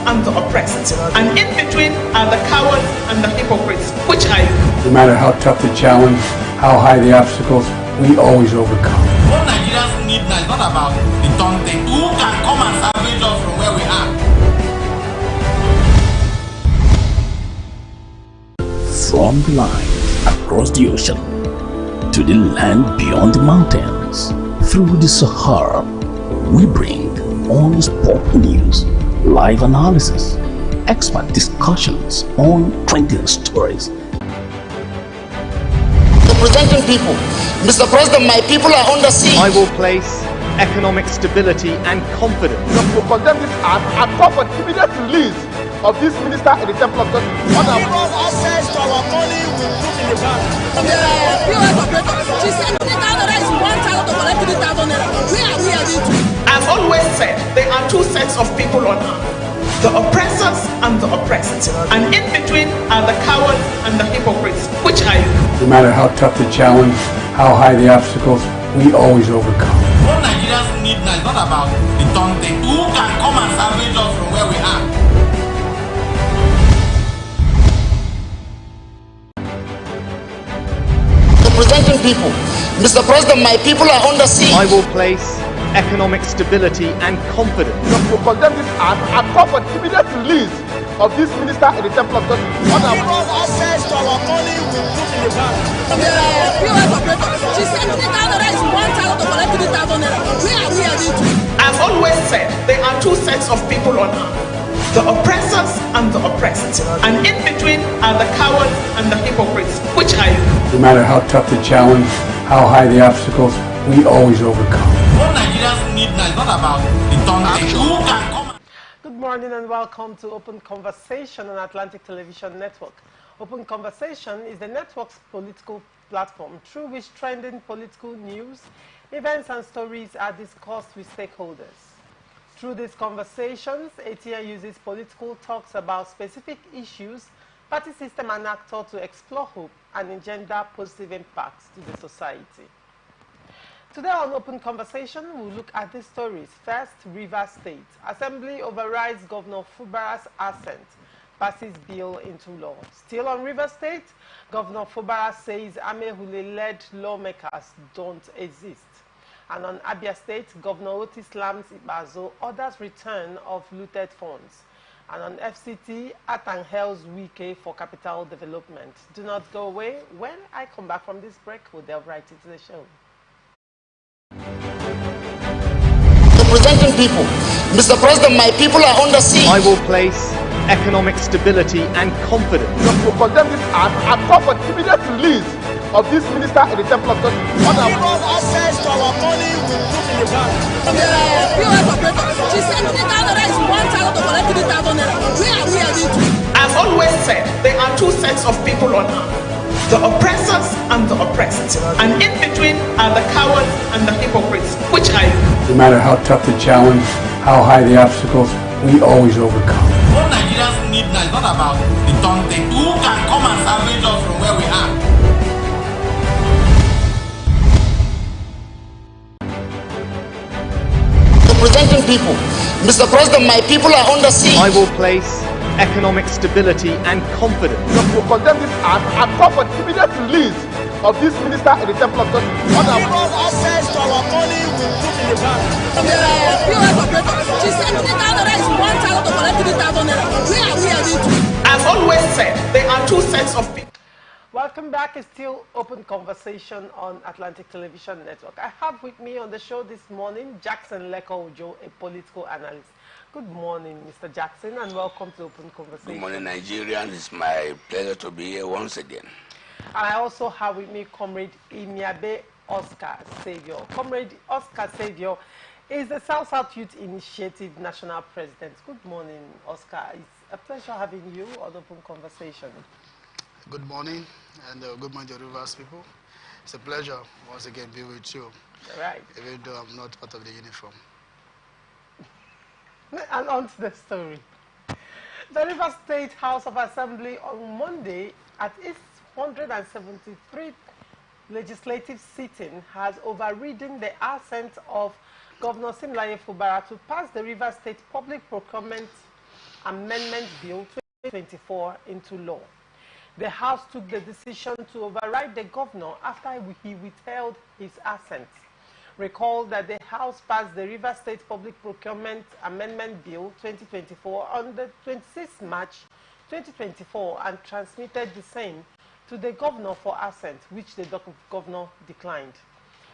and the oppressed. And in between are the cowards and the hypocrites. Which are you? No matter how tough the challenge, how high the obstacles, we always overcome. What Nigerians need now is not about the taunting. Who can come and salvage us from where we are? From the line across the ocean to the land beyond the mountains, through the Sahara, we bring on-spot news, live analysis, expert discussions on trending stories. Representing people, Mr. President, my people are under siege. I will place economic stability and confidence. To condemn this act and call for immediate release of this minister in the Temple of Justice. Access to our money will put in the bank. She said $3,000 is 1,000 to collect 3,000 naira. Where are we heading to? I've always said there are two sets of people on earth, the oppressors and the oppressed. And in between are the cowards and the hypocrites. Which are you? No matter how tough the challenge, how high the obstacles, we always overcome. What Nigerians need now is not about the taunting. Who can come and salvage us from where we are? Representing people, Mr. President, my people are under siege. I will place economic stability and confidence. To condemn this act and call for immediate release of this minister in the Temple of Justice. Access to our money will put in the bank. She said $3,000 is 1,000 to collect 3,000 naira. Where are we heading to? I've always said there are two sets of people on earth, the oppressors and the oppressed. And in between are the cowards and the hypocrites. Which are you? No matter how tough the challenge, how high the obstacles, we always overcome. What Nigerians need now is not about the taunting. Who can come and... Good morning and welcome to Open Conversation on Atlantic Television Network. Open Conversation is the network's political platform through which trending political news, events and stories are discussed with stakeholders. Through these conversations, ATN uses political talks about specific issues, party system and actor to explore hope and engender positive impacts to the society. Today on Open Conversation, we'll look at these stories. First, Rivers State. Assembly overrides Governor Fubara's assent, passes bill into law. Still on Rivers State, Governor Fubara says Amehule-led lawmakers don't exist. And on Abia State, Governor Otis Lams Ibazo orders return of looted funds. And on FCT, Atang hails Wike for capital development. Do not go away. When I come back from this break, we'll delve right into the show. Representing people, Mr. President, my people are under siege. I will place economic stability and confidence. To condemn this act and call for immediate release of this minister in the Temple of Justice. Access to our money will put in the bank. She said $3,000 is 1,000 to collect 3,000 naira. Where are we heading to? I've always said there are two sets of people on earth, the oppressors and the oppressed. And in between are the cowards and the hypocrites. Which are you? No matter how tough the challenge, how high the obstacles, we always overcome. What Nigerians need now is not about the taunting. Who can come and salvage us from where we are? Representing people, Mr. President, my people are under siege. I will place economic stability and confidence. To condemn this act and call for immediate release of this minister in the Temple of Justice. Access to our money will put in the bank. She said $3,000 is 1,000 to collect 3,000 naira. Where are we heading to? I've always said there are two sets of people. Welcome back. It's still Open Conversation on Atlantic Television Network. I have with me on the show this morning Jackson Leko-Ojo, a political analyst. Good morning, Mr. Jackson, and welcome to Open Conversation. Good morning, Nigerians. It's my pleasure to be here once again. And I also have with me Comrade Imiabe Oscar Savior. Comrade Oscar Savior is the South-South Youth Initiative National President. Good morning, Oscar. It's a pleasure having you on Open Conversation. Good morning, and good morning to Rivers people. It's a pleasure once again being with you. Right. Even though I'm not part of the uniform. And on to the story. The Rivers State House of Assembly on Monday at its 173th legislative sitting has overridden the assent of Governor Siminalayi Fubara to pass the Rivers State Public Procurement Amendment Bill 2024 into law. The House took the decision to override the governor after he withheld his assent. Recall that the House passed the Rivers State Public Procurement Amendment Bill 2024 on the 26th March 2024 and transmitted the same to the governor for assent, which the governor declined.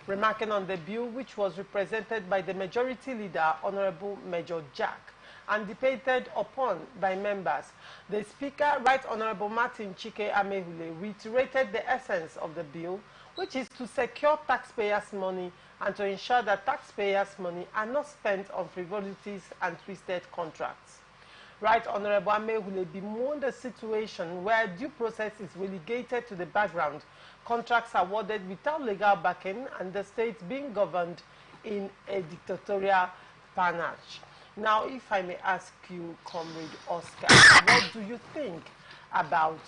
Remarking on the bill, which was represented by the majority leader, Honorable Major Jack, and debated upon by members, the Speaker, Right Honorable Martin Chike Amehule, reiterated the essence of the bill, which is to secure taxpayers' money and to ensure that taxpayers' money are not spent on frivolities and twisted contracts. Right Honorable Amehule bemoaned a situation where due process is relegated to the background, contracts awarded without legal backing, and the state being governed in a dictatorial panache. Now, if I may ask you, Comrade Oscar, what do you think about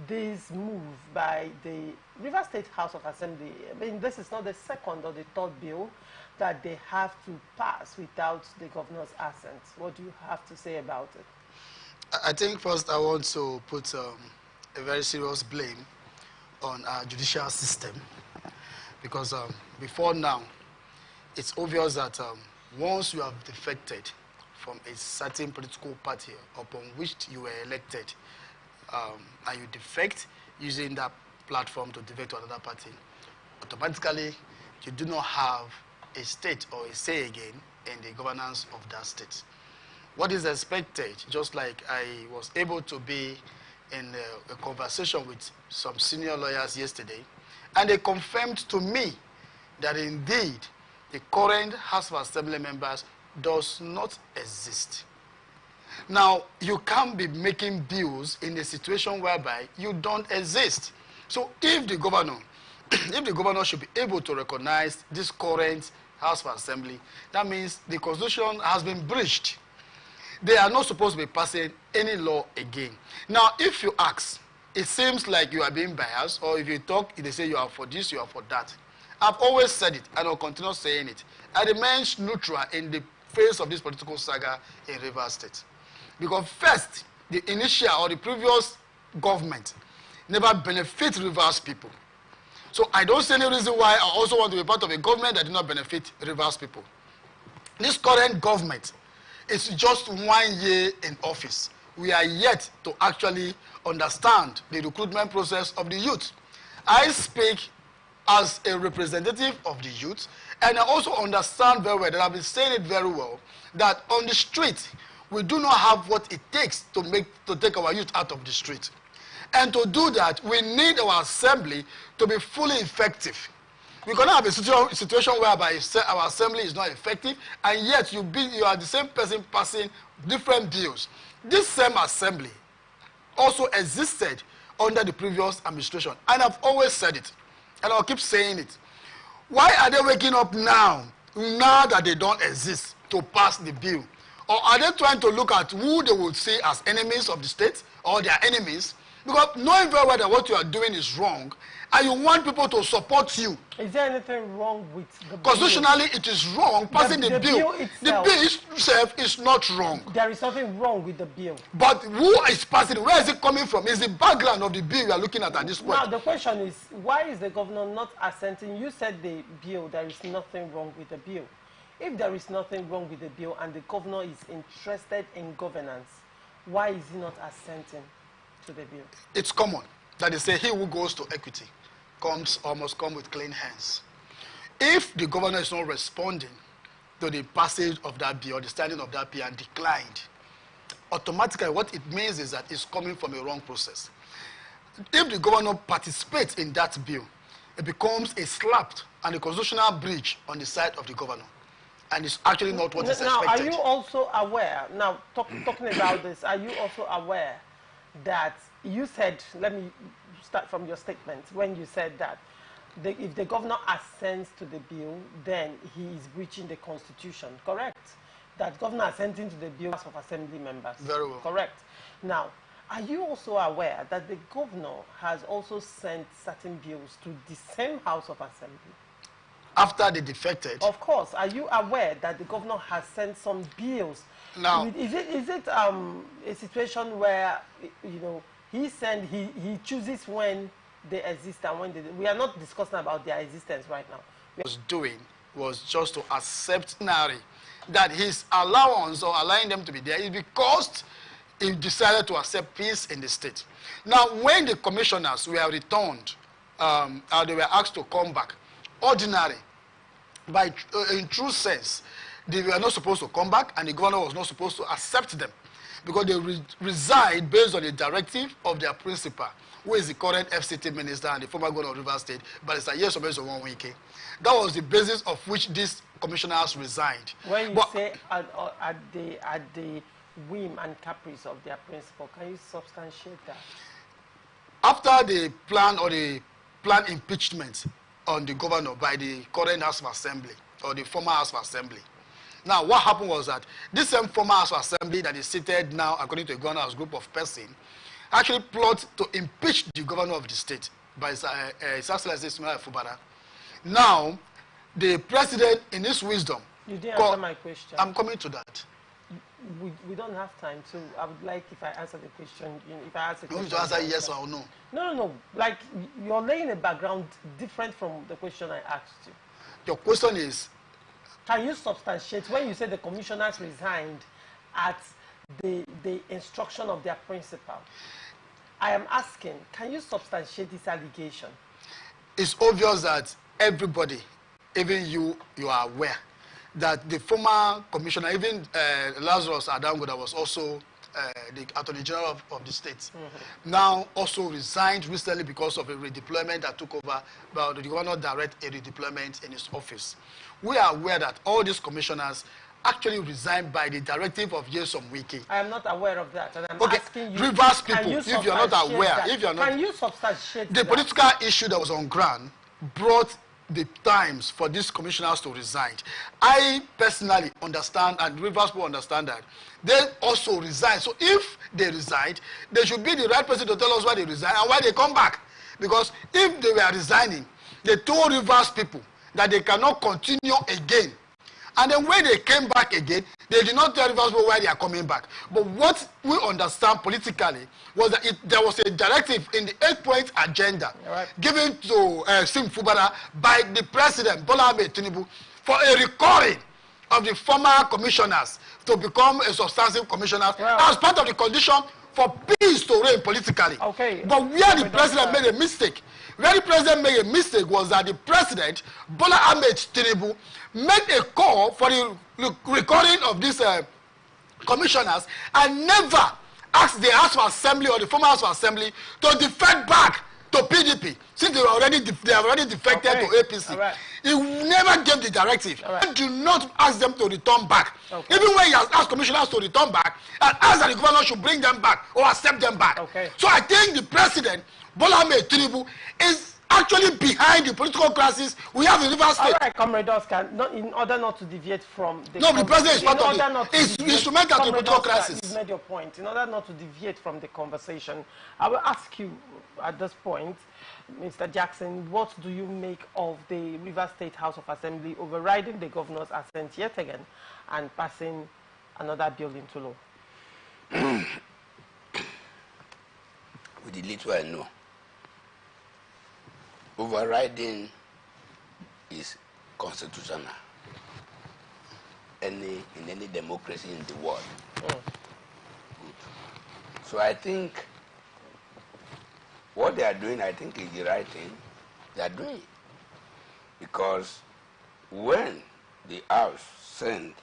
this move by the Rivers State House of Assembly? I mean, this is not the second or the third bill that they have to pass without the governor's assent. What do you have to say about it? I think first I want to put a very serious blame on our judicial system, because before now, it's obvious that once you have defected from a certain political party upon which you were elected, and you defect using that platform to defect to another party, automatically you do not have a state or a say again in the governance of that state. What is expected, just like I was able to be in a conversation with some senior lawyers yesterday, and they confirmed to me that indeed the current House of Assembly members does not exist. Now, you can't be making bills in a situation whereby you don't exist. So if the governor should be able to recognize this current House of Assembly, that means the Constitution has been breached. They are not supposed to be passing any law again. Now, if you ask, it seems like you are being biased, or if you talk, they say you are for this, you are for that. I've always said it, and I'll continue saying it. I remain neutral in the face of this political saga in Rivers State. Because first, the initial or the previous government never benefit Rivers people. So I don't see any reason why I also want to be part of a government that did not benefit Rivers people. This current government is just 1 year in office. We are yet to actually understand the recruitment process of the youth. I speak as a representative of the youth, and I also understand very well, that I've been saying it very well, that on the street, we do not have what it takes to take our youth out of the street. And to do that, we need our assembly to be fully effective. We cannot have a situation whereby our assembly is not effective, and yet you are the same person passing different bills. This same assembly also existed under the previous administration, and I've always said it, and I'll keep saying it. Why are they waking up now that they don't exist, to pass the bill? Or are they trying to look at who they would see as enemies of the state or their enemies? Because knowing very well that what you are doing is wrong, and you want people to support you. Is there anything wrong with the bill? Constitutionally, it is wrong passing the bill. The bill itself is not wrong. There is nothing wrong with the bill. But who is passing it? Where is it coming from? Is the background of the bill we are looking at this point? Now, the question is, why is the governor not assenting? You said the bill, there is nothing wrong with the bill. If there is nothing wrong with the bill and the governor is interested in governance, why is he not assenting to the bill? It's common that they say he who goes to equity must come with clean hands. If the governor is not responding to the passage of that bill or the standing of that bill and declined, automatically what it means is that it's coming from a wrong process. If the governor participates in that bill, it becomes a slap and a constitutional breach on the side of the governor. And it's actually not what is expected. Now, are you also aware, now talking about this, are you also aware that you said, let me start from your statement, when you said that if the governor assents to the bill, then he is breaching the Constitution, correct? That governor assenting to the bill of assembly members. Very well. Correct. Now, are you also aware that the governor has also sent certain bills to the same House of Assembly? after they defected. Of course. Are you aware that the governor has sent some bills? Now, is it a situation where, you know, he chooses when they exist and when they, we are not discussing about their existence right now. Was doing was just to accept that his allowance or allowing them to be there is because he decided to accept peace in the state. Now, when the commissioners were returned, they were asked to come back, ordinary, in true sense, they were not supposed to come back, and the governor was not supposed to accept them because they reside based on the directive of their principal, who is the current FCT minister and the former governor of Rivers State, Barrister Yesomeso Onwike. That was the basis of which these commissioners resigned. When you say at the whim and caprice of their principal, can you substantiate that? After the planned impeachment on the governor by the current House of Assembly or the former House of Assembly. Now, what happened was that this same former House of Assembly that is seated now, according to a governor's group of persons, actually plot to impeach the governor of the state by His Excellency Ismail Fubara. Now, the president, in his wisdom... You didn't answer my question. I'm coming to that. We don't have time, so I would like, if I answer the question, you know, if I ask the question... You want to answer yes or no? No. Like, you're laying a background different from the question I asked you. Your question is... Can you substantiate, when you say the commissioners resigned at the instruction of their principal, I am asking, can you substantiate this allegation? It's obvious that everybody, even you are aware that the former commissioner, even Lazarus Adango, that was also the Attorney General of the state, now also resigned recently because of a redeployment that took over, but the governor directed a redeployment in his office. We are aware that all these commissioners actually resigned by the directive of Nyesom Wike. I am not aware of that, and I'm asking you. Rivers people, if you're not aware, can you substantiate the political issue that was on ground brought the times for these commissioners to resign. I personally understand, and Rivers people understand that they also resign. So if they resigned, they should be the right person to tell us why they resign and why they come back. Because if they were resigning, they told Rivers people that they cannot continue again. And then when they came back again, they did not tell Rivers people why they are coming back. But what we understand politically was that there was a directive in the 8-point agenda given to Sim Fubara by the president, Bola Ahmed Tinubu, for a recalling of the former commissioners to become a substantive commissioner as part of the condition for peace to reign politically. Okay. But where the president made a mistake, was that the president, Bola Ahmed Tinubu, made a call for the recording of these commissioners and never asked the House of Assembly or the former House of Assembly to defect back to PDP, since they have already defected to APC. He never gave the directive. Do not ask them to return back. Even when he has asked commissioners to return back, and asked that the governor should bring them back or accept them back. So I think the president, Bola Ahmed Tinubu, is actually behind the political crisis we have in Rivers State. All right, Comrade Oscar, in order not to deviate from the... No, the president is part of it. It's instrumental to the political crisis. You've made your point. In order not to deviate from the conversation, I will ask you at this point, Mr. Jackson, what do you make of the Rivers State House of Assembly overriding the governor's assent yet again and passing another bill into law? With the little I know, overriding is constitutional. In any democracy in the world. Good. So I think what they are doing, I think, is the right thing they are doing. Because when the House sent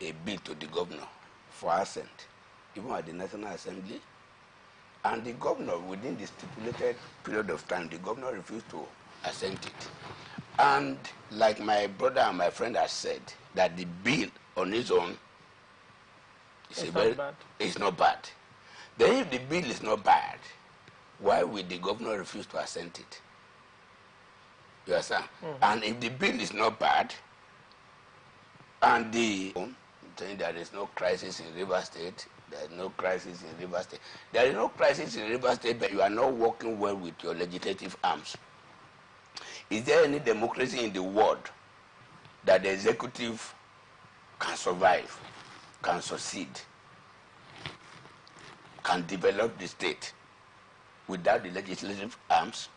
a bill to the governor for assent, even at the National Assembly, and the governor, within the stipulated period of time, the governor refused to assent it. And like my brother and my friend has said, that the bill on its own is not bad. Then if the bill is not bad, why would the governor refuse to assent it? You understand? And if the bill is not bad, and saying there is no crisis in Rivers State, there is no crisis in Rivers State. There is no crisis in Rivers State, but you are not working well with your legislative arms. Is there any democracy in the world that the executive can survive, can succeed, can develop the state without the legislative arms?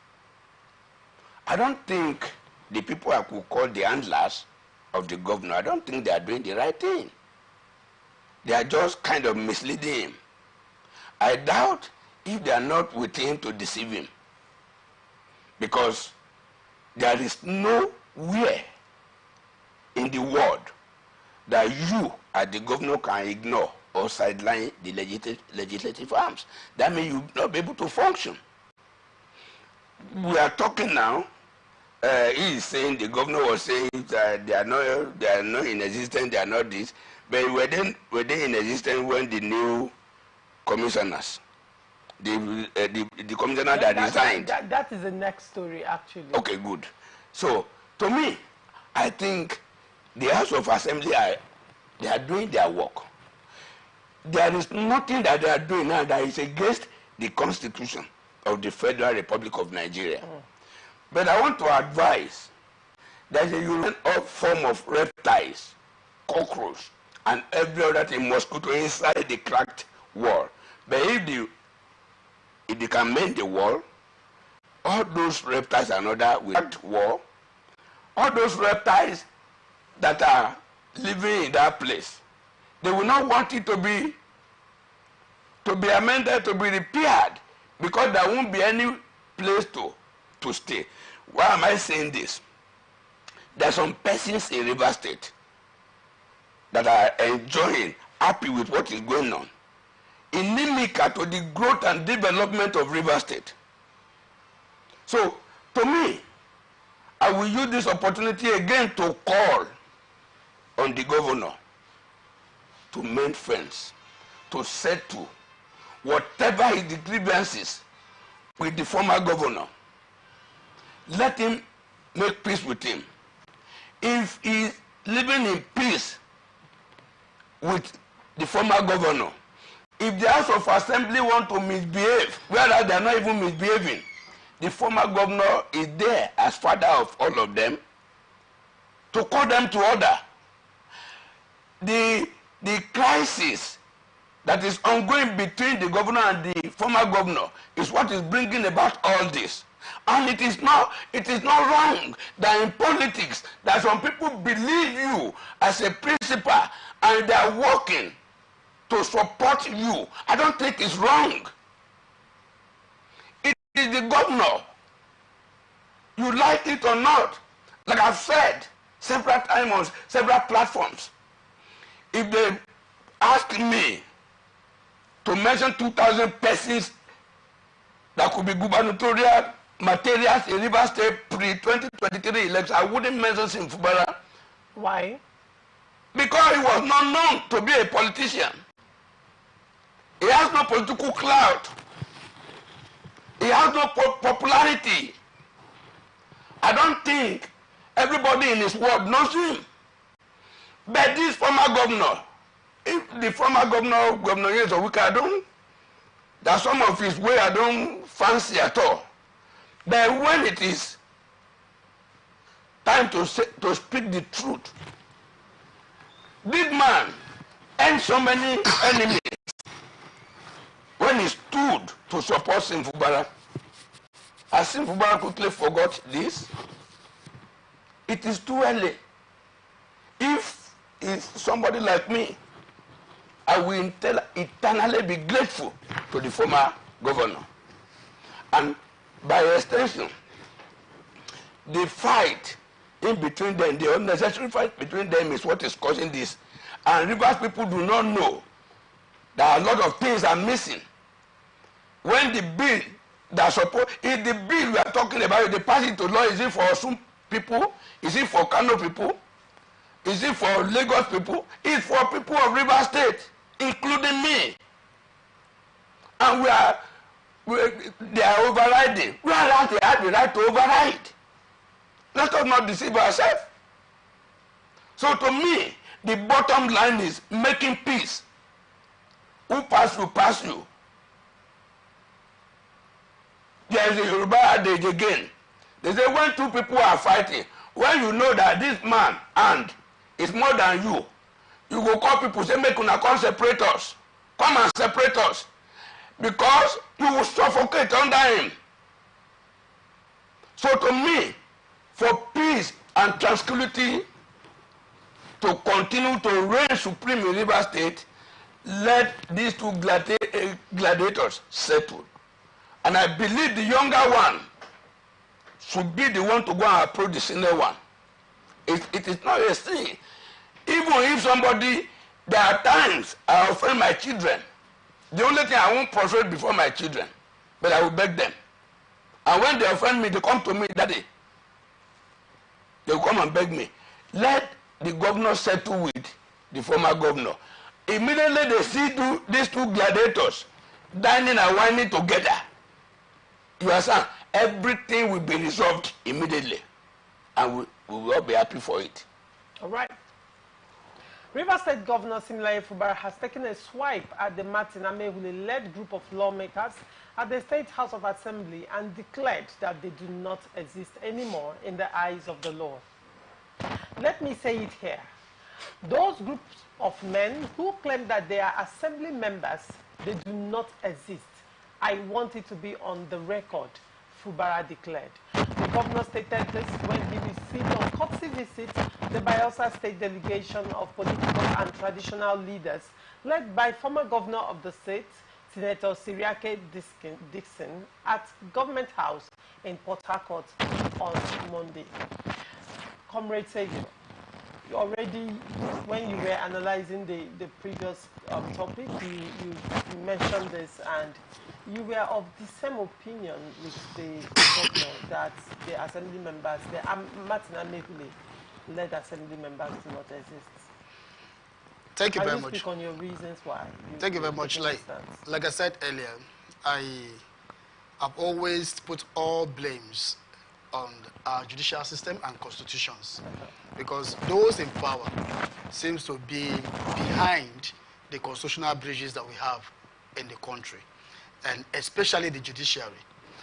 I don't think the people I could call the handlers of the governor, I don't think they are doing the right thing. They are just kind of misleading him. I doubt if they are not with him to deceive him, because there is nowhere in the world that you as the governor can ignore or sideline the legislative arms. That means you will not be able to function. We are talking now, he is saying, the governor was saying that they are not in existence, they are not this, but were they in existence when the new commissioners, the commissioner that resigned? That is the next story, actually. Okay, good. So, to me, I think the House of Assembly, they are doing their work. There is nothing that they are doing now that is against the Constitution of the Federal Republic of Nigeria. But I want to advise that you European form of reptiles, cockroach, and every other thing, mosquito inside the cracked wall. But if they can mend the wall, all those reptiles and other with cracked wall, all those reptiles that are living in that place, they will not want it to be amended, to be repaired, because there won't be any place to stay. Why am I saying this? There are some persons in River State that are enjoying, happy with what is going on, inimical to the growth and development of River State. So, to me, I will use this opportunity again to call on the governor to mend friends, to settle whatever is the grievances with the former governor. Let him make peace with him. If he is living in peace with the former governor, if the House of Assembly want to misbehave, whereas they are not even misbehaving, the former governor is there as father of all of them to call them to order. The crisis that is ongoing between the governor and the former governor is what is bringing about all this. And it is not wrong that in politics that some people believe you as a principal and they are working to support you. I don't think it's wrong. It is the governor. You like it or not. Like I've said several times on several platforms, if they ask me to mention 2,000 persons that could be gubernatorial materials in River State pre-2023 election, I wouldn't mention Simfubara. Why? Because he was not known to be a politician. He has no political clout. He has no popularity. I don't think everybody in his world knows him. But this former governor, if the former governor is a wicked, that's some of his way I don't fancy at all. But when it is time to speak the truth, this man and so many enemies when he stood to support Simfubara. As Simfubara quickly forgot this, it is too early. If it's somebody like me, I will eternally be grateful to the former governor. And by extension, the fight in between them, the unnecessary fight between them is what is causing this. And Rivers people do not know that a lot of things are missing. When the bill that support, if the bill we are talking about, if they pass it to law, is it for some people? Is it for Kano people? Is it for Lagos people? It's for people of River State, including me. And they are overriding. Whereas they have the right to override. Let us not deceive ourselves. So to me, the bottom line is making peace. Who pass you, pass you. There is a Yoruba adage again. They say when two people are fighting, when you know that this man and is more than you go call people, say, make una come separate us. Come and separate us. Because you will suffocate under him. So to me, for peace and tranquility to continue to reign supreme in River State, let these two gladiators settle. And I believe the younger one should be the one to go and approach the senior one. It is not a sin. Even if somebody, there are times I offend my children. The only thing I won't prostrate before my children, but I will beg them. And when they offend me, they come to me, Daddy. They will come and beg me. Let the governor settle with the former governor. Immediately they see these two gladiators dining and whining together. You understand? Everything will be resolved immediately. And we will all be happy for it. All right. River State Governor Similaye Fubara has taken a swipe at the Martin Amehule-led group of lawmakers at the State House of Assembly and declared that they do not exist anymore in the eyes of the law. Let me say it here. Those groups of men who claim that they are assembly members, they do not exist. I want it to be on the record, Fubara declared. The governor stated this when he received on courtesy visit the Bayelsa State delegation of political and traditional leaders led by former governor of the state, Senator Siriake Dixon, at Government House in Port Harcourt on Monday. Comrade Savior, already when you were analyzing the previous topic, you mentioned this, and you were of the same opinion with the governor that the assembly members, the Martin Amehule-led assembly members do not exist. Thank you very Can you much. speak on your reasons why? Thank you very much. Like I said earlier, I have always put all blames on our judicial system and constitutions, because those in power seems to be behind the constitutional bridges that we have in the country, and especially the judiciary.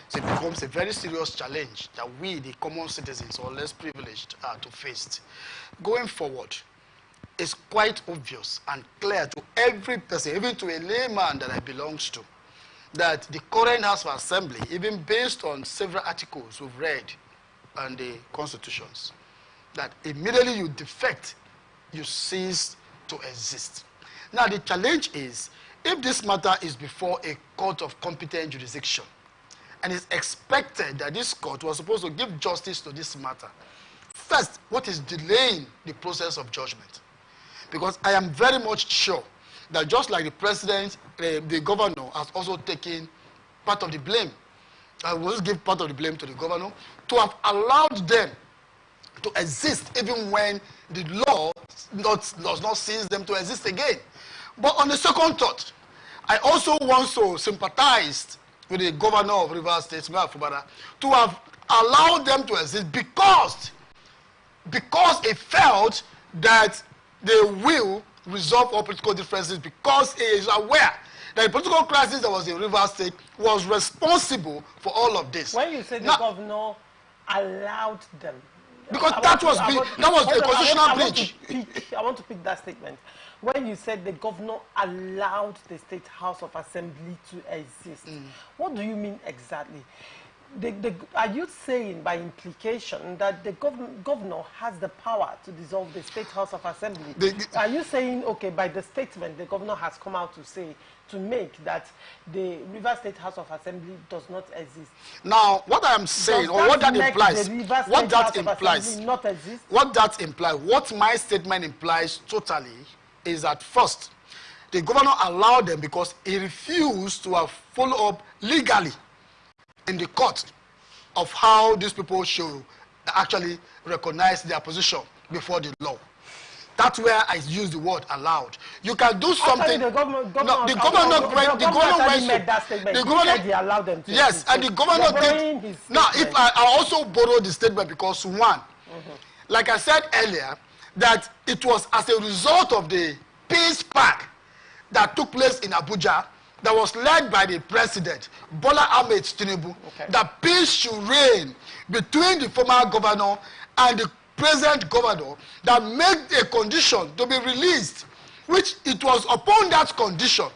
So it becomes a very serious challenge that we, the common citizens or less privileged, are to face. Going forward, it's quite obvious and clear to every person, even to a layman that I belong to, that the current House of Assembly, even based on several articles we've read on the constitutions, that immediately you defect, you cease to exist. Now the challenge is, if this matter is before a court of competent jurisdiction, and it's expected that this court was supposed to give justice to this matter, first, what is delaying the process of judgment? Because I am very much sure that just like the president, the governor has also taken part of the blame. I will just give part of the blame to the governor to have allowed them to exist even when the law does not cease them to exist again. But on the second thought, I also want to sympathize with the governor of Rivers State, Fubara, to have allowed them to exist because he felt that they will resolve all political differences, because he is aware that the political crisis that was in Rivers State was responsible for all of this. When you say the governor allowed them, because that was a constitutional breach. I want to pick that statement. When you said the governor allowed the State House of Assembly to exist, what do you mean exactly? Are you saying by implication that the governor has the power to dissolve the State House of Assembly? Are you saying, okay, by the statement the governor has come out to say, to make, that the River State House of Assembly does not exist? Now, what I am saying, or what that implies, what my statement implies totally is that first, the governor allowed them because he refused to have follow up legally in the court of how these people should actually recognize their position before the law. That's where I use the word allowed. You can do something. The governor allowed them to. Yes, and the governor did. Now, if I also borrow the statement because one, like I said earlier, that it was as a result of the peace pact that took place in Abuja, that was led by the president, Bola Ahmed Tinubu, that peace should reign between the former governor and the present governor that made a condition to be released, which it was upon that condition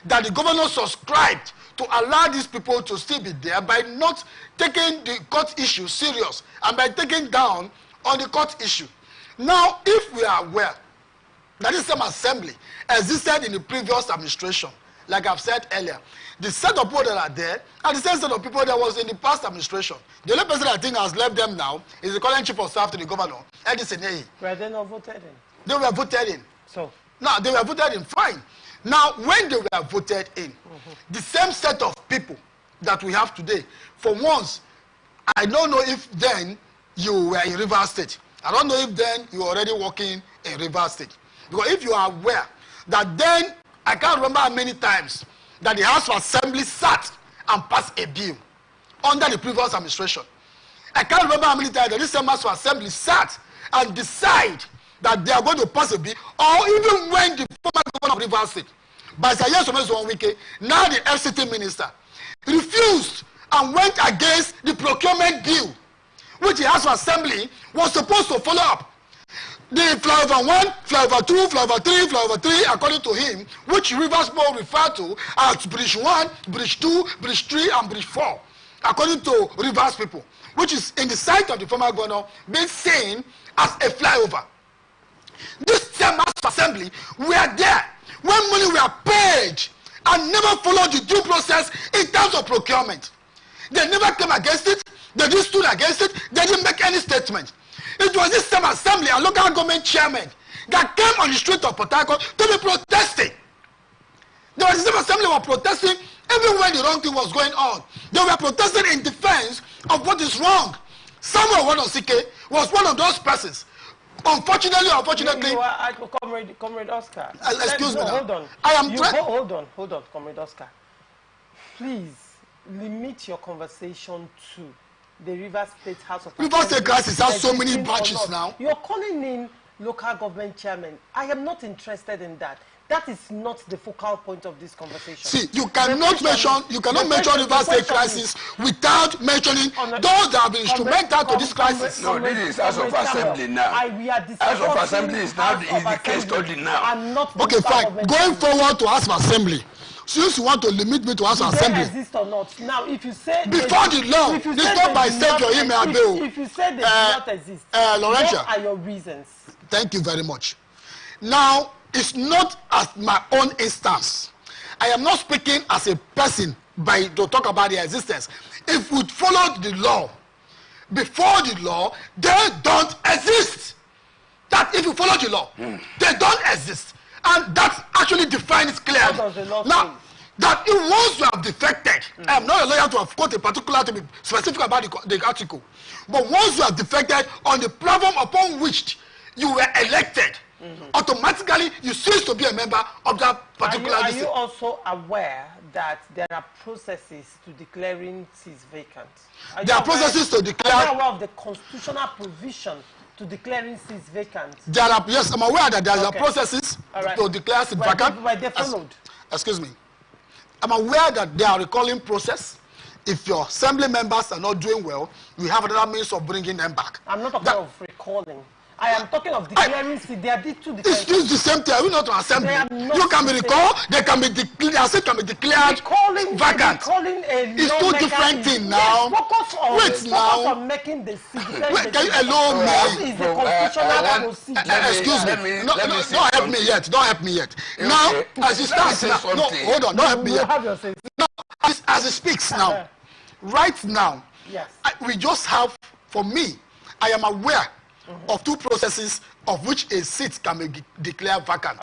that the governor subscribed to allow these people to still be there by not taking the court issue serious and by taking down on the court issue. Now, if we are aware that this same assembly existed in the previous administration, like I've said earlier, the set of people that are there are the same set of people that was in the past administration. The only person I think has left them now is the current chief of staff to the governor, Edison Ehi. Were they not voted in? They were voted in. So? Now, they were voted in, fine. Now, when they were voted in, the same set of people that we have today, for once, I don't know if then you were in Rivers State. I don't know if then you were already working in Rivers State. Because if you are aware that then, I can't remember how many times that the House of Assembly sat and passed a bill under the previous administration. I can't remember how many times that this same House of Assembly sat and decide that they are going to pass a bill, or even when the former governor of Rivers State, by Wike, now the FCT minister, refused and went against the procurement bill, which the House of Assembly was supposed to follow up. The flyover 1, flyover 2, flyover 3, according to him, which Rivers Board referred to as Bridge 1, Bridge 2, Bridge 3, and Bridge 4, according to Rivers people, which is in the sight of the former governor being seen as a flyover. This same House of Assembly were there when money were paid and never followed the due process in terms of procurement. They never came against it, they didn't stood against it, they didn't make any statement. It was this same assembly and local government chairman that came on the street of Port Harcourt to be protesting. There was the same assembly were protesting even when the wrong thing was going on. They were protesting in defense of what is wrong. Samuel Wonosike was one of those persons. Unfortunately, you are Comrade Oscar. Excuse me. Hold on. Hold on, Comrade Oscar. Please limit your conversation to the Rivers State House of Rivers State crisis has so many branches now. You're calling in local government chairman. I am not interested in that. That is not the focal point of this conversation. See, you cannot mention Rivers State crisis without mentioning those that have been instrumental to this crisis. No, this is House of Assembly now. House of Assembly is now the case study now. Okay, fine. Going forward to House of Assembly. Since you want to limit me to House of Assembly, exist or not? Now, if you say before the law, this not by state your email bill. If you say they do not exist, Laurentia, what are your reasons? Thank you very much. Now, it's not as my own instance. I am not speaking as a person to talk about their existence. If we followed the law, before the law, they don't exist. That if you follow the law, they don't exist. And that actually defines clearly. Now, that if once you have defected, I am not a lawyer to have quoted a particular to be specific about the article, but once you have defected on the platform upon which you were elected, automatically you cease to be a member of that particular Are you also aware that there are processes to declaring seats vacant? There are processes to declare. Are you aware of the constitutional provision to declaring seats vacant? There are, yes, I'm aware that there are processes to declare seats vacant. Were they followed? Excuse me. I'm aware that there are recalling process. If your assembly members are not doing well, we have another means of bringing them back. I'm not talking of recalling. I am talking of declaring seats. They are two different things. It's the same thing. Are we not an assembly? You can be recalled. They can be declared. Vacant. It's two different things now. Wait now. Focus on making the seat. Wait, can you allow me? Is the constitutional procedure. Excuse me. No, don't help me yet. Don't help me yet. Now, as it starts now. No, hold on. Don't help me yet. Now, as it speaks now, right now, we just have, for me, I am aware of two processes of which a seat can be declared vacant.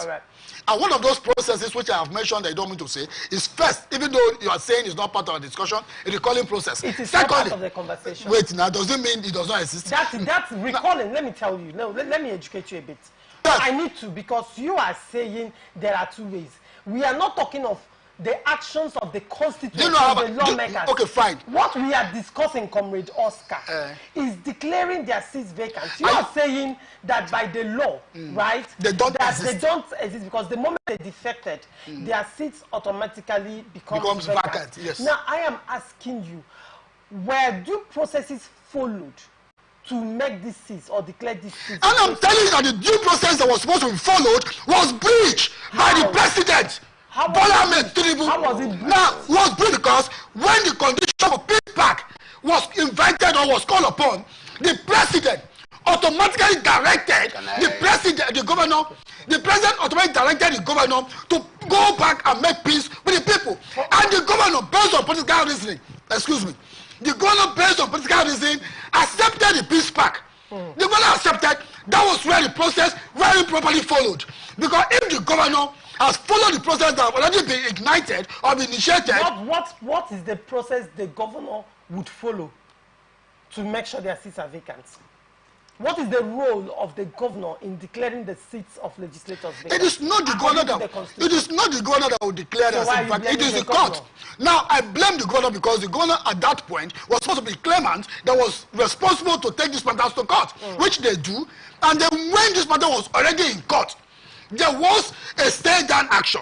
And one of those processes which I have mentioned that you don't mean to say is first, even though you are saying it's not part of the discussion, a recalling process. It is not part of the conversation. Wait, now does it mean it does not exist? That's recalling. Let me tell you. No, let me educate you a bit. I need to, because you are saying there are two ways. We are not talking of the actions of the constitution of the lawmakers. Okay, fine. What we are discussing, Comrade Oscar, is declaring their seats vacant. You are saying that by the law, right, they don't exist because the moment they defected, their seats automatically becomes vacant. Yes. Now, I am asking you, were due processes followed to make this cease or declare this cease? And I'm telling you that the due process that was supposed to be followed was breached by the president. Bola Ahmed Tinubu. How was it breached? Now, was breached because when the condition of peace pact was invited or was called upon, the president automatically directed the governor automatically directed the governor to go back and make peace with the people. And the governor, based on political reasoning, the governor, based on political reasoning, accepted the peace pact. The governor accepted. That was where the process very properly followed. Because if the governor has followed the process that have already been ignited or been initiated. What is the process the governor would follow to make sure their seats are vacant? What is the role of the governor in declaring the seats of legislators vacant? It is not the governor that will declare the seats vacant. It is the court. Now, I blame the governor because the governor at that point was supposed to be claimant that was responsible to take this matter to court, which they do. And then when this matter was already in court, there was a stay-down action.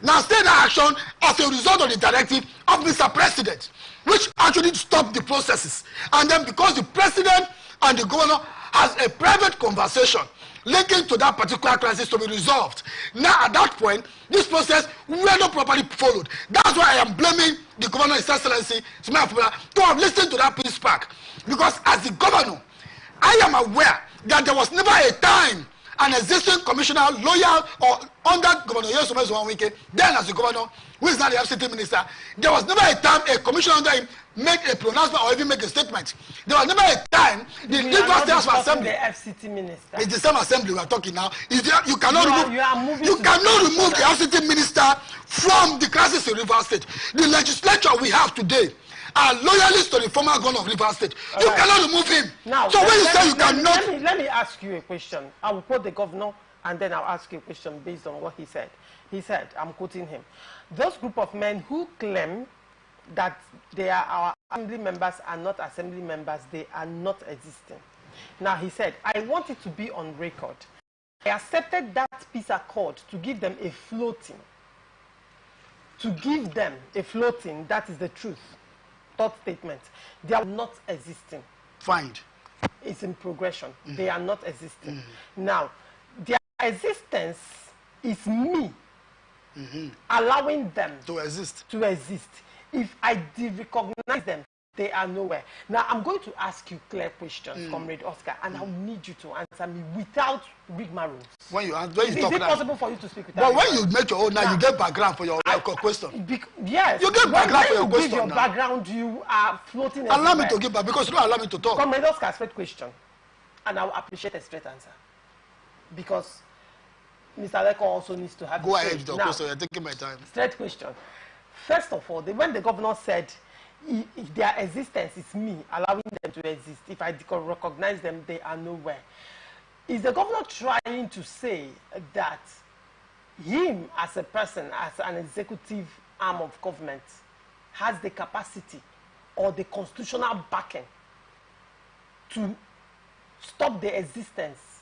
Now, stay-down action as a result of the directive of Mr. President, which actually stopped the processes. And then because the president and the governor has a private conversation linking to that particular crisis to be resolved. Now, at that point, this process were not properly followed. That's why I am blaming the governor, His Excellency, to have listened to that peace pact. Because as the governor, I am aware that there was never a time an existing commissioner, loyal or under Governor Yesume's one weekend, then as the governor, who is now the FCT minister, there was never a time a commissioner under him make a pronouncement or even make a statement. There was never a time the River State House of Assembly. The FCT minister. It's the same assembly we are talking now. You cannot remove the FCT minister from the crisis in River State. The legislature we have today are loyalists to the former governor of River State. You cannot remove him. Now, so when you say you cannot... Let me ask you a question. I will quote the governor and then I'll ask you a question based on what he said. He said, I'm quoting him, those group of men who claim that they are our assembly members are not assembly members, they are not existing. Now he said, I want it to be on record. I accepted that peace accord to give them a floating. To give them a floating, that is the truth. Third statement. They are not existing. Fine. It's in progression. They are not existing. Now, their existence is me allowing them to exist. If I de-recognize them, they are nowhere. Now, I'm going to ask you clear questions, Comrade Oscar, and I'll need you to answer me without rigmaroles. Is it possible for you to speak without But when you make your own, now you get background for your question. Yes. You get background for your when question. You give your background, you are floating Allow me to give back, because you don't allow me to talk. Comrade Oscar, straight question, and I will appreciate a straight answer. Because Mr. Leko also needs to have... Go ahead with your question, you're taking my time. Straight question. First of all, when the governor said, if their existence is me allowing them to exist, if I recognize them, they are nowhere. Is the governor trying to say that him as a person, as an executive arm of government, has the capacity or the constitutional backing to stop the existence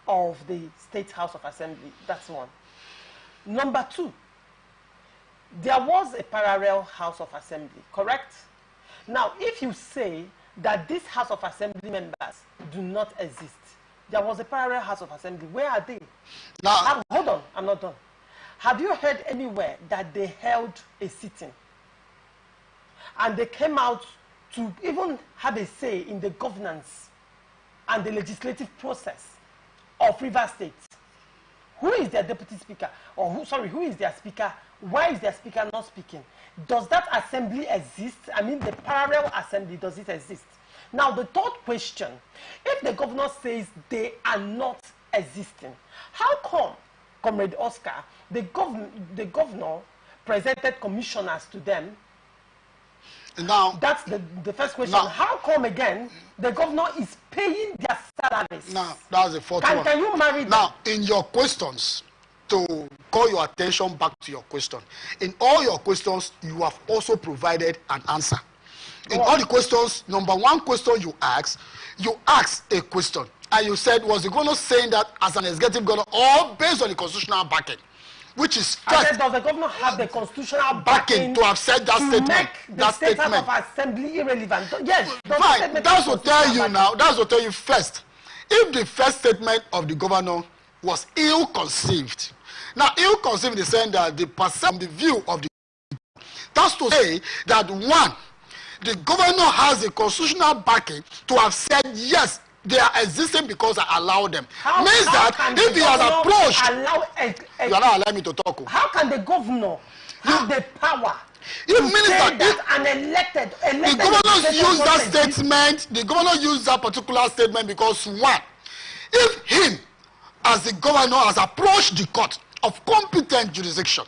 of the State House of Assembly? That's one. Number two, there was a parallel House of Assembly, correct? Now, if you say that this House of Assembly members do not exist, there was a parallel House of Assembly, where are they? Now, hold on, I'm not done. Have you heard anywhere that they held a sitting and they came out to even have a say in the governance and the legislative process of River State? Who is their deputy speaker? Or who is their speaker? Why is their speaker not speaking? Does that assembly exist? I mean, the parallel assembly, does it exist? Now, the third question, if the governor says they are not existing, how come, Comrade Oscar, the governor presented commissioners to them? Now, that's the first question. Now, how come again the governor is paying their salaries? Now, that's the fourth one. Can you marry them? Now, in your questions, to call your attention back to your question, in all your questions, you have also provided an answer. In all the questions, number one question you asked a question. And you said, was the governor saying that as an executive governor or based on the constitutional backing? which is I first. said, does the governor have the constitutional backing to have said that statement? Make the statement of assembly irrelevant. Yes. Fine. That's what tell you now. That's what tell you first. If the first statement of the governor was ill-conceived, now ill-conceived in the sense that the view of the, that's to say that one, the governor has a constitutional backing to have said yes, they are existing because I allow them. Means that if he has approached, you are not allowing me to talk. How can the governor have the power? It means that an elected the governor used that statement. The governor used that particular statement because one, if him as the governor has approached the court of competent jurisdiction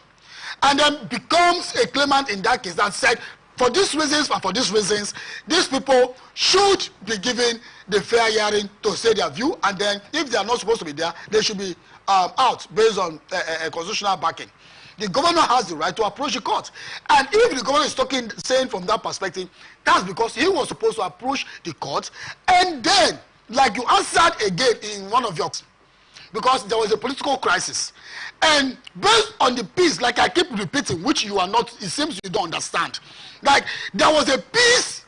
and then becomes a claimant in that case and said, for these reasons and for these reasons, these people should be given the fair hearing to say their view, and then if they are not supposed to be there, they should be out based on constitutional backing. The governor has the right to approach the court. And if the governor is saying from that perspective, that's because he was supposed to approach the court, and then, like you answered again in one of your, because there was a political crisis. And based on the peace, like I keep repeating, which you are not, it seems you don't understand. Like there was a peace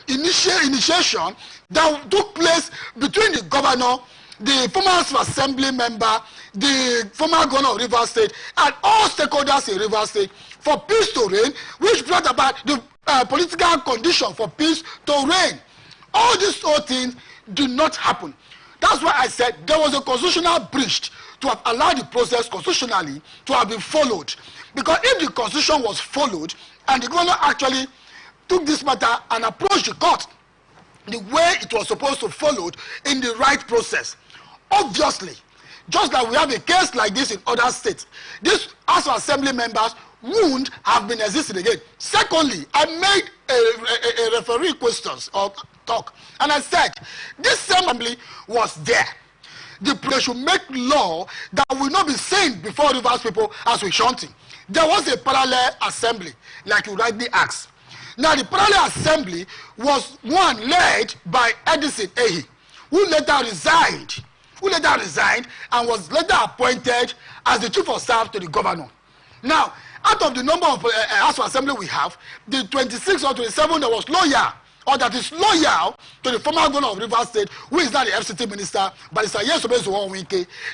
initiation that took place between the governor, the former House of Assembly member, the former governor of Rivers State, and all stakeholders in Rivers State for peace to reign, which brought about the political condition for peace to reign. All these things did not happen. That's why I said there was a constitutional breach to have allowed the process constitutionally to have been followed. Because if the constitution was followed and the governor actually took this matter and approached the court the way it was supposed to follow in the right process, obviously, just like we have a case like this in other states, these House of Assembly members wouldn't have been existing again. Secondly, I made a referee questions or talk, and I said this assembly was there. They should make law that will not be seen before Rivers people as we chanting. There was a parallel assembly, like you rightly asked. Now the parallel assembly was one led by Edison Ehi, who later resigned and was later appointed as the chief of staff to the governor. Now, out of the number of House of Assembly we have, the 26 or 27 that was loyal, or that is loyal to the former governor of Rivers State, who is now the FCT minister, but it's a yes,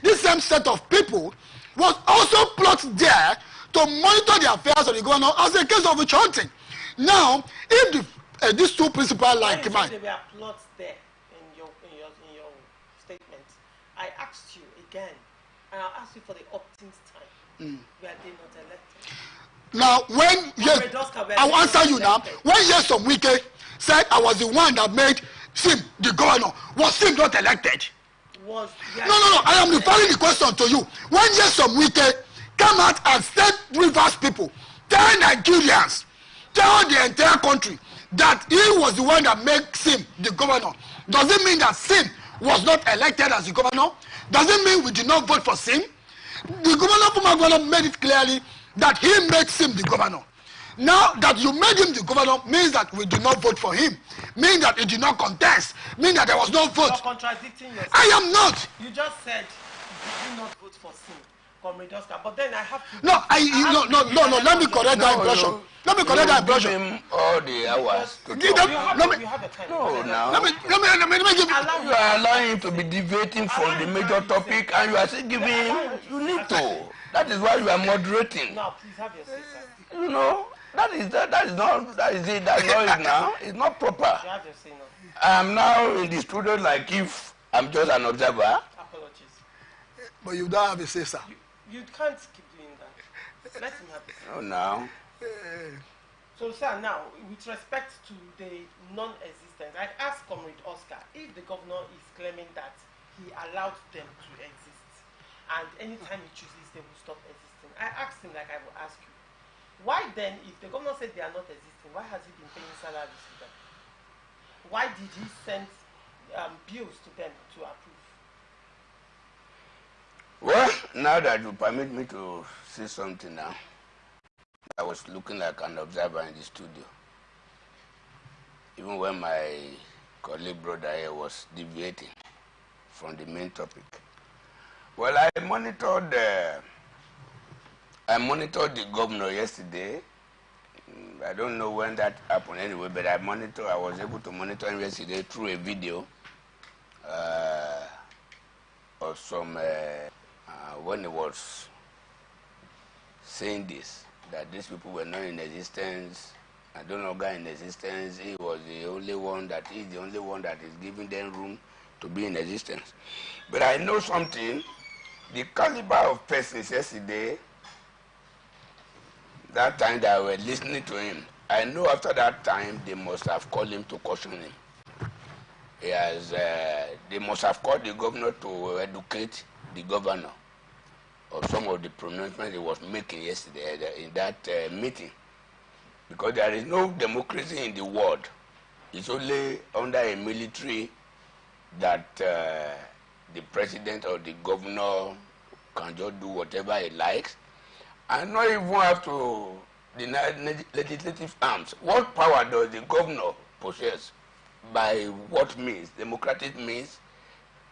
this same set of people was also plot there to monitor the affairs of the governor as a case of witch hunting. Now, if these two principal like mine, there were plots there in your statement, I asked you again, and I'll ask you for the opt-ins time. Were they not elected? Now, when yes, I will answer you now. When Yesom Wike said I was the one that made Sim the governor, was Sim not elected? No. I am referring the question to you. When Yesom Wike came out and said Rivers people, tell Nigerians, tell the entire country that he was the one that made Sim the governor, does it mean that Sim was not elected as the governor? Does it mean we did not vote for Sim? The former governor made it clearly that he made Sim the governor. Now that you made him the governor means that we did not vote for him, means that he did not contest, means that there was no vote. You're contradicting yourself. I am not. You just said you did not vote for Sim, Comrade Oscar, but then I have to. No, let me correct that impression. Let me correct that impression. Give him all the hours to Give talk. them, let me give. You are allowing him to be deviating from the major topic, and you are still giving him. You need to. That is why you are moderating. No, please have your say, sir. You know, that is it. That's not it now. It's not proper. You have your say now. I am now in the studio like if I'm just an observer. Apologies. But you don't have a say, sir. You can't keep doing that. Let him have it. Oh, now. So, sir, now, with respect to the non-existence, I asked Comrade Oscar if the governor is claiming that he allowed them to exist, and anytime he chooses, they will stop existing. I asked him, like I will ask you, why then, if the governor said they are not existing, why has he been paying salaries to them? Why did he send bills to them to approve? Well, now that you permit me to say something now, I was looking like an observer in the studio. Even when my colleague brother here was deviating from the main topic. Well, I monitored I monitored the governor yesterday. I don't know when that happened anyway, but I was able to monitor him yesterday through a video of some, when he was saying this, that these people were not in existence, and no longer in existence. He was the only one that is giving them room to be in existence. But I know something, the caliber of persons yesterday, that time that I were listening to him, I know after that time they must have called him to caution him. They must have called the governor to educate the governor of some of the pronouncements he was making yesterday in that meeting. Because there is no democracy in the world. It's only under a military that the president or the governor can just do whatever he likes and not even have to deny legislative arms. What power does the governor possess? By what means? Democratic means,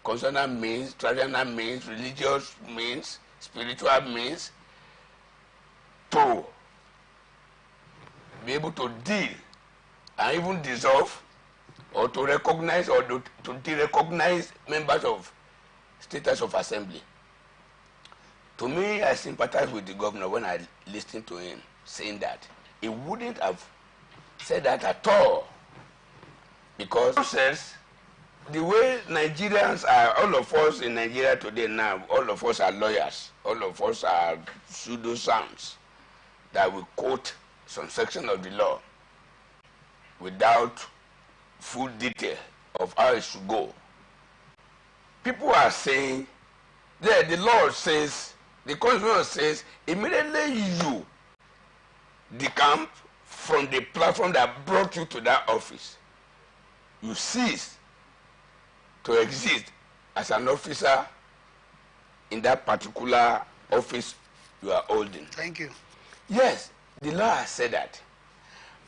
constitutional means, traditional means, religious means, spiritual means, to be able to deal and even dissolve or to recognize or to de-recognize members of status of assembly. To me, I sympathize with the governor when I listened to him saying that. He wouldn't have said that at all. Because he says, the way Nigerians are, all of us in Nigeria today now, all of us are lawyers. All of us are pseudo-sams that will quote some section of the law without full detail of how it should go. People are saying, the law says, the Constitution says, immediately you decamp from the platform that brought you to that office, you cease to exist as an officer in that particular office you are holding. Thank you. Yes, the law has said that.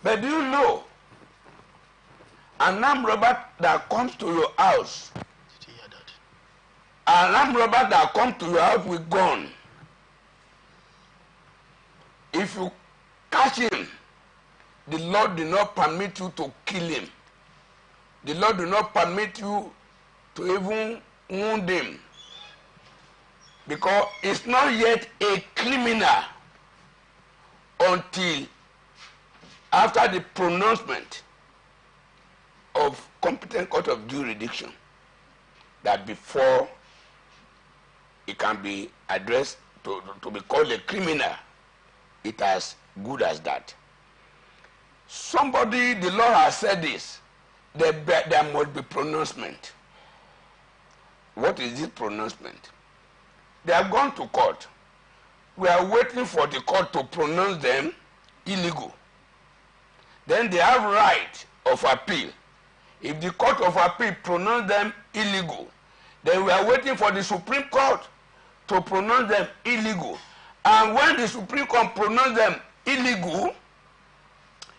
But do you know, an armed robber that comes to your house, Did you hear that? an armed robber that comes to your house with gun, if you catch him, the law do not permit you to kill him. The law do not permit you to even wound him, because it's not yet a criminal until after the pronouncement of competent court of jurisdiction, that before it can be addressed to be called a criminal, it as good as that. Somebody, the law has said this, there must be pronouncement. What is this pronouncement? They have gone to court. We are waiting for the court to pronounce them illegal. Then they have right of appeal. If the court of appeal pronounce them illegal, then we are waiting for the Supreme Court to pronounce them illegal. And when the Supreme Court pronounce them illegal,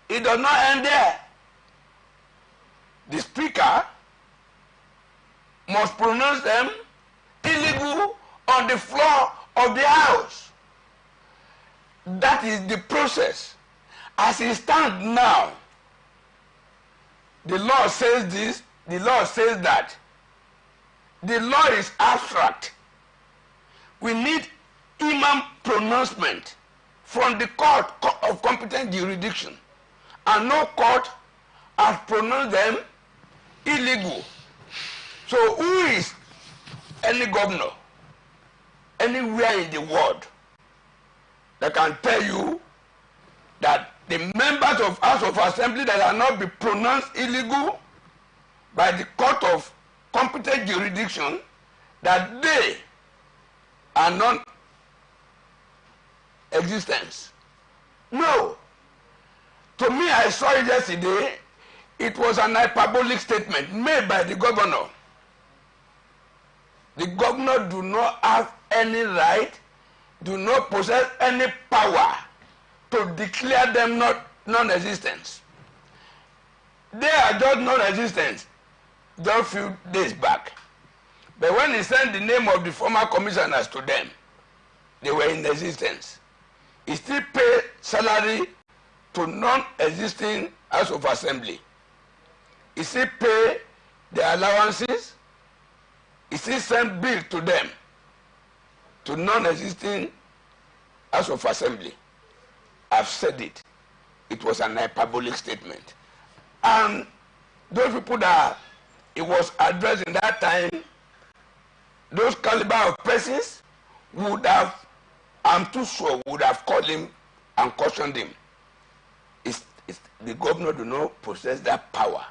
it does not end there. The Speaker must pronounce them illegal on the floor of the House. That is the process. As it stands now, the law says this, the law says that. The law is abstract. We need imam pronouncement from the court of competent jurisdiction, and no court has pronounced them illegal. So who is any governor anywhere in the world that can tell you that the members of House of Assembly that are not be pronounced illegal by the court of competent jurisdiction, that they are non-existence? No. To me, I saw it yesterday. It was an hyperbolic statement made by the governor. The governor do not have any right, do not possess any power to declare them non-existence. They are just non-existence just a few days back. But when he sent the name of the former commissioners to them, they were in existence. He still pay salary to non-existing House of Assembly. He still pay their allowances. He still send bill to them, to non-existing House of Assembly. I've said it. It was an hyperbolic statement. And those people that it was addressed in that time, those caliber of persons would have, I'm too sure, would have called him and cautioned him. The governor do not possess that power.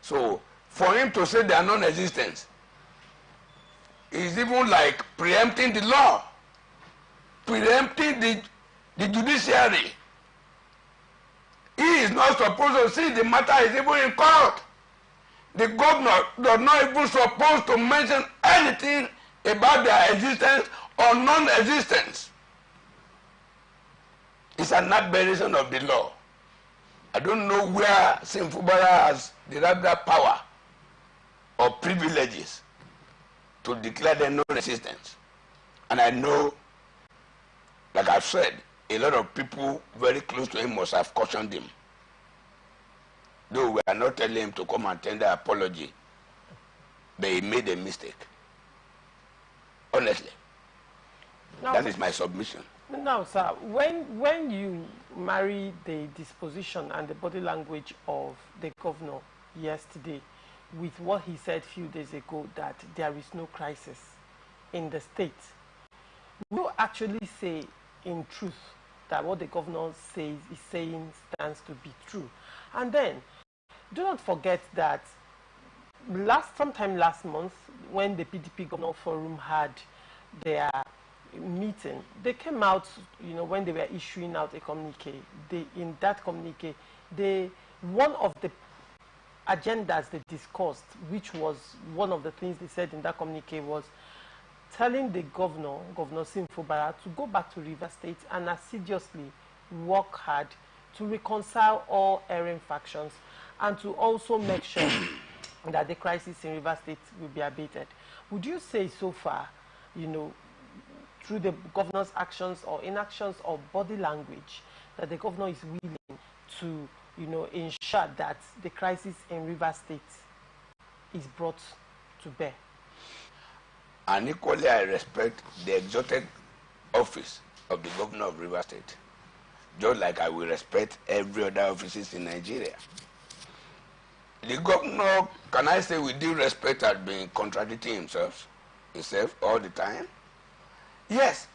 So for him to say they are non-existent is even like preempting the law, preempting the judiciary. He is not supposed to see the matter is even in court. The governor does not even supposed to mention anything about their existence or non-existence. It's an aberration of the law. I don't know where Simfubara has derived that power or privileges to declare them non-existence. And I know, like I've said, a lot of people very close to him must have cautioned him. Though we are not telling him to come and tender apology, but he made a mistake. Honestly. Now, that is my submission. Now, sir, when you marry the disposition and the body language of the governor yesterday with what he said a few days ago that there is no crisis in the state, will you actually say in truth that what the governor is saying stands to be true? And then, do not forget that sometime last month, when the PDP Governor Forum had their meeting, they came out, when they were issuing out a communique. In that communique, one of the agendas they discussed, which was one of the things they said in that communique, was telling the governor, Governor Simfubara, to go back to River State and assiduously work hard to reconcile all erring factions and to also make sure that the crisis in River State will be abated. Would you say so far, through the governor's actions or inactions or body language, that the governor is willing to, ensure that the crisis in River State is brought to bear? And equally, I respect the exalted office of the governor of River State, just like I will respect every other offices in Nigeria. The governor, can I say with due respect, has been contradicting himself all the time. Yes,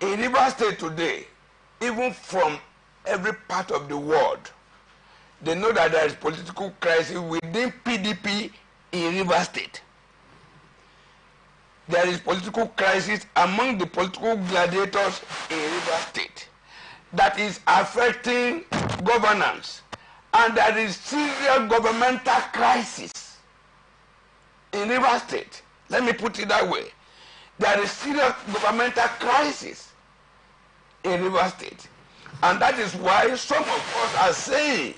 in River State today, even from every part of the world, they know that there is political crisis within PDP in River State. There is political crisis among the political gladiators in River State that is affecting governance. And there is serious governmental crisis in River State. Let me put it that way. There is serious governmental crisis in River State. And that is why some of us are saying,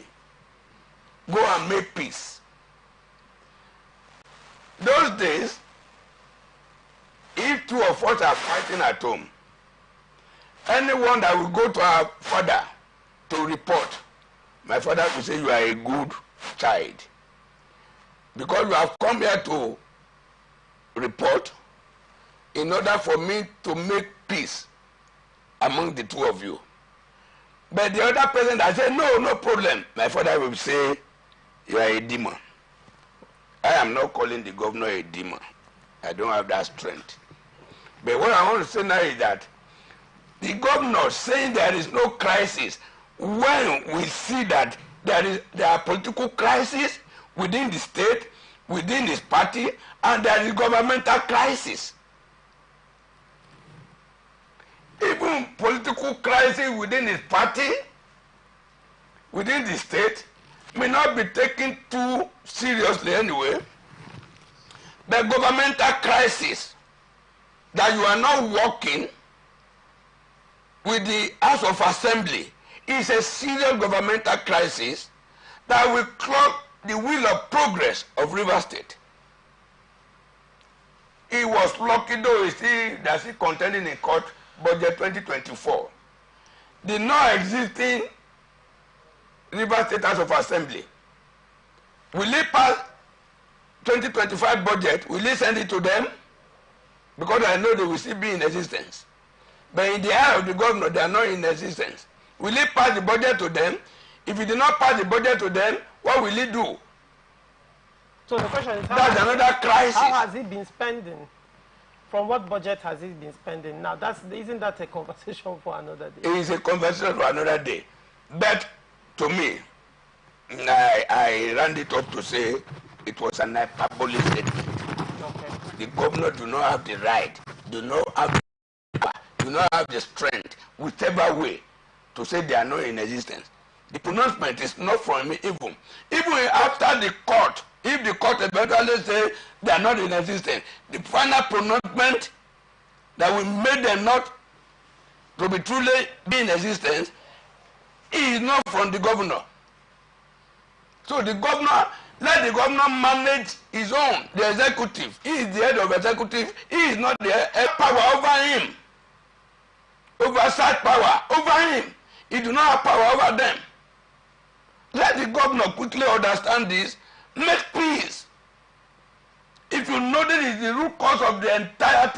go and make peace. Those days, if two of us are fighting at home, anyone that will go to our father to report, my father will say, you are a good child. Because you have come here to report in order for me to make peace among the two of you. But the other person that said, no problem, my father will say, you are a demon. I am not calling the governor a demon. I don't have that strength. But what I want to say now is that the governor saying there is no crisis, when we see that there are political crisis within the state, within his party, and there is governmental crisis. Even political crisis within his party, within the state, may not be taken too seriously anyway. The governmental crisis, that you are not working with the House of Assembly, is a serious governmental crisis that will clog the wheel of progress of River State. He was lucky, though, that's still contending in court budget 2024. the non-existing River State House of Assembly? Will he pass 2025 budget? Will he send it to them? Because I know they will still be in existence. But in the eye of the governor, they are not in existence. Will he pass the budget to them? If he did not pass the budget to them, what will he do? So the question is, that's another crisis. How has he been spending? From what budget has he been spending? Now, isn't that a conversation for another day? It is a conversation for another day. But to me, I round it up to say it was an hyperbole statement. Okay. The governor do not have the right, do not have the strength, whichever way, to say they are not in existence. The pronouncement is not from me even. Even after the court, if the court eventually say they are not in existence, the final pronouncement that will make them not to be truly be in existence is not from the governor. So the governor, let the governor manage his own, the executive. He is the head of executive. He is not the head power over him. Oversight power over him. He do not have power over them. Let the governor quickly understand this. Make peace. If you know that is the root cause of the entire thing,